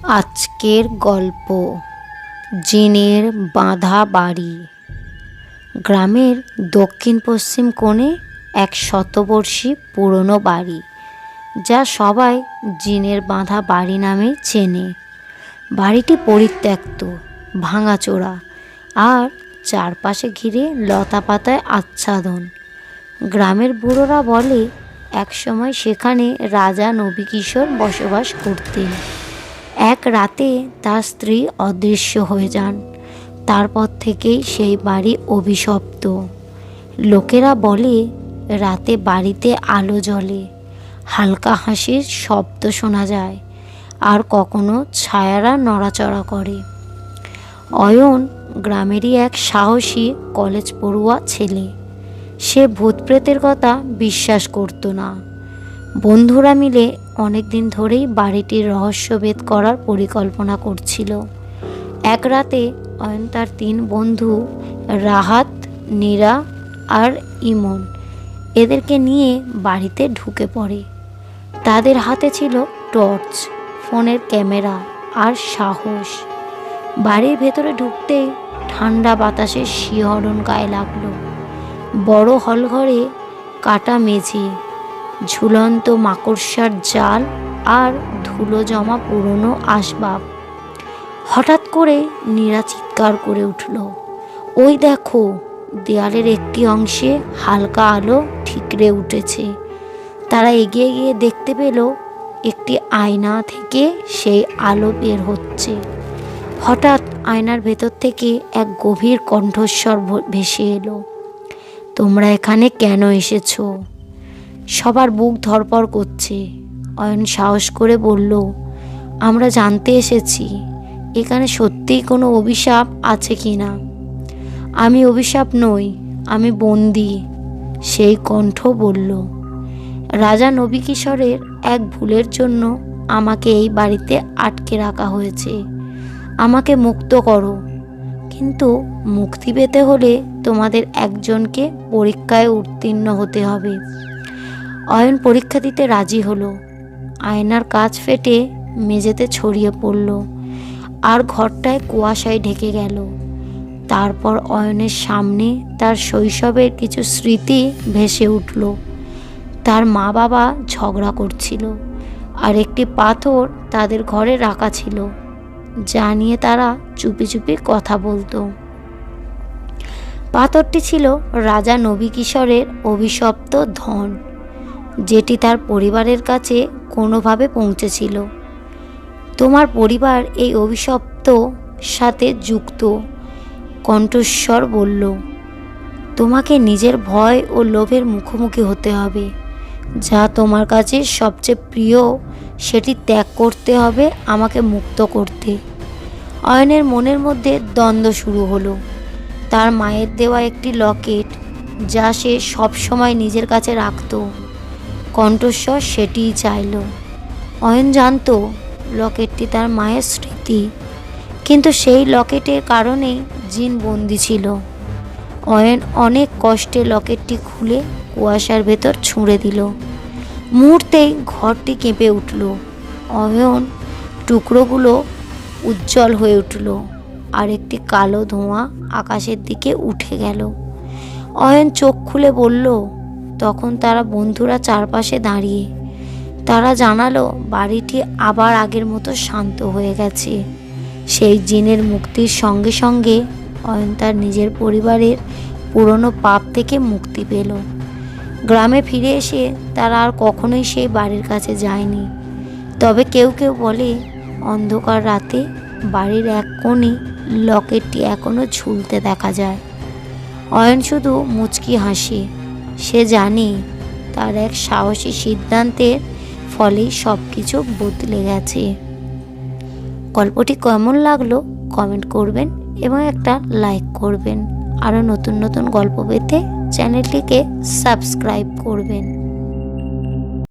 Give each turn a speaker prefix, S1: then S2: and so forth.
S1: আজকের গল্প জিনের বাঁধা বাড়ি। গ্রামের দক্ষিণ পশ্চিম কোণে এক শতবর্ষী পুরনো বাড়ি, যা সবাই জিনের বাঁধা বাড়ি নামে চেনে। বাড়িটি পরিত্যক্ত, ভাঙাচোরা আর চারপাশে ঘিরে লতা পাতায় আচ্ছাদন। গ্রামের বুড়োরা বলে একসময় সেখানে রাজা নবীকিশোর বসবাস করতেন। এক রাতে তার স্ত্রী অদৃশ্য হয়ে যান। তারপর থেকেই সেই বাড়ি অভিশপ্ত। লোকেরা বলে রাতে বাড়িতে আলো জ্বলে, হালকা হাসির শব্দ শোনা যায়, আর কখনো ছায়ারা নড়াচড়া করে। অয়ন গ্রামেরই এক সাহসী কলেজ পড়ুয়া ছেলে। সে ভূতপ্রেতের কথা বিশ্বাস করতো না। বন্ধুরা মিলে অনেক দিন ধরেই বাড়িটির রহস্যভেদ করার পরিকল্পনা করছিল। এক রাতে অয়ন তার 3 বন্ধু রাহাত, নীরা আর ইমন এদেরকে নিয়ে বাড়িতে ঢুকে পড়ে। তাদের হাতে ছিল টর্চ, ফোনের ক্যামেরা আর সাহস। বাড়ির ভেতরে ঢুকতেই ঠান্ডা বাতাসের শিহরণ গায়ে লাগলো। বড় হলঘরে কাটা মেঝে, ঝুলন্ত মাকড়সার জাল আর ধুলো জমা পুরনো আসবাব। হঠাৎ করে নীরা চিৎকার করে উঠল, ওই দেখো, দেয়ালের একটি অংশে হালকা আলো ঠিকরে উঠেছে। তারা এগিয়ে গিয়ে দেখতে পেল একটি আয়না থেকে সেই আলো বের হচ্ছে। হঠাৎ আয়নার ভেতর থেকে এক গভীর কণ্ঠস্বর ভেসে এলো, তোমরা এখানে কেন এসেছো? সবার বুক ধড়ফড় করছে। অয়ন সাহস করে বলল, আমরা জানতে এসেছি এখানে সত্যিই কোনো অভিশাপ আছে কি না। আমি অভিশাপ নই, আমি বন্দি, সেই কণ্ঠ বলল। রাজা নবীকিশোরের এক ভুলের জন্য আমাকে এই বাড়িতে আটকে রাখা হয়েছে। আমাকে মুক্ত করো, কিন্তু মুক্তি পেতে হলে তোমাদের একজনকে পরীক্ষায় উত্তীর্ণ হতে হবে। অয়ন পরীক্ষা দিতে রাজি হলো। আয়নার কাঁচ ফেটে মেঝেতে ছড়িয়ে পড়ল, আর ঘরটায় কুয়াশায় ঢেকে গেল। তারপর অয়নের সামনে তার শৈশবের কিছু স্মৃতি ভেসে উঠল। তার মা বাবা ঝগড়া করছিল, আর একটি পাথর তাদের ঘরে রাখা ছিল, যা নিয়ে তারা চুপি চুপি কথা বলতো। পাথরটি ছিল রাজা নবীকিশোরের অভিশপ্ত ধন, যেটি তার পরিবারের কাছে কোনোভাবে পৌঁছেছিল। তোমার পরিবার এই অভিশপ্ত সাথে যুক্ত, কণ্ঠস্বর বলল। তোমাকে নিজের ভয় ও লোভের মুখোমুখি হতে হবে। যা তোমার কাছে সবচেয়ে প্রিয় সেটি ত্যাগ করতে হবে আমাকে মুক্ত করতে। অয়নের মনের মধ্যে দ্বন্দ্ব শুরু হলো। তার মায়ের দেওয়া একটি লকেট, যা সে সবসময় নিজের কাছে রাখত, কণ্ঠস্বর সেটিই চাইল। অয়ন জানত লকেটটি তার মায়ের স্মৃতি, কিন্তু সেই লকেটের কারণেই জিন বন্দি ছিল। অয়ন অনেক কষ্টে লকেটটি খুলে কুয়াশার ভেতর ছুঁড়ে দিল। মুহূর্তেই ঘরটি কেঁপে উঠল। অয়ন টুকরোগুলো উজ্জ্বল হয়ে উঠল, আর একটি কালো ধোঁয়া আকাশের দিকে উঠে গেল। অয়ন চোখ খুলে বলল, তখন তারা বন্ধুরা চারপাশে দাঁড়িয়ে। তারা জানালো বাড়িটি আবার আগের মতো শান্ত হয়ে গেছে। সেই জিনের মুক্তির সঙ্গে সঙ্গে অয়ন তার নিজের পরিবারের পুরনো পাপ থেকে মুক্তি পেল। গ্রামে ফিরে এসে তারা আর কখনোই সেই বাড়ির কাছে যায়নি। তবে কেউ কেউ বলে অন্ধকার রাতে বাড়ির এক কোণে লকেটটি এখনও ঝুলতে দেখা যায়। অয়ন শুধু মুচকি হাসে। সে জানে তার এক সাহসী সিদ্ধান্তের ফলেই সব কিছু বদলে গেছে। গল্পটি কেমন লাগলো কমেন্ট করবেন এবং একটা লাইক করবেন। আরও নতুন নতুন গল্প পেতে চ্যানেলটিকে সাবস্ক্রাইব করবেন।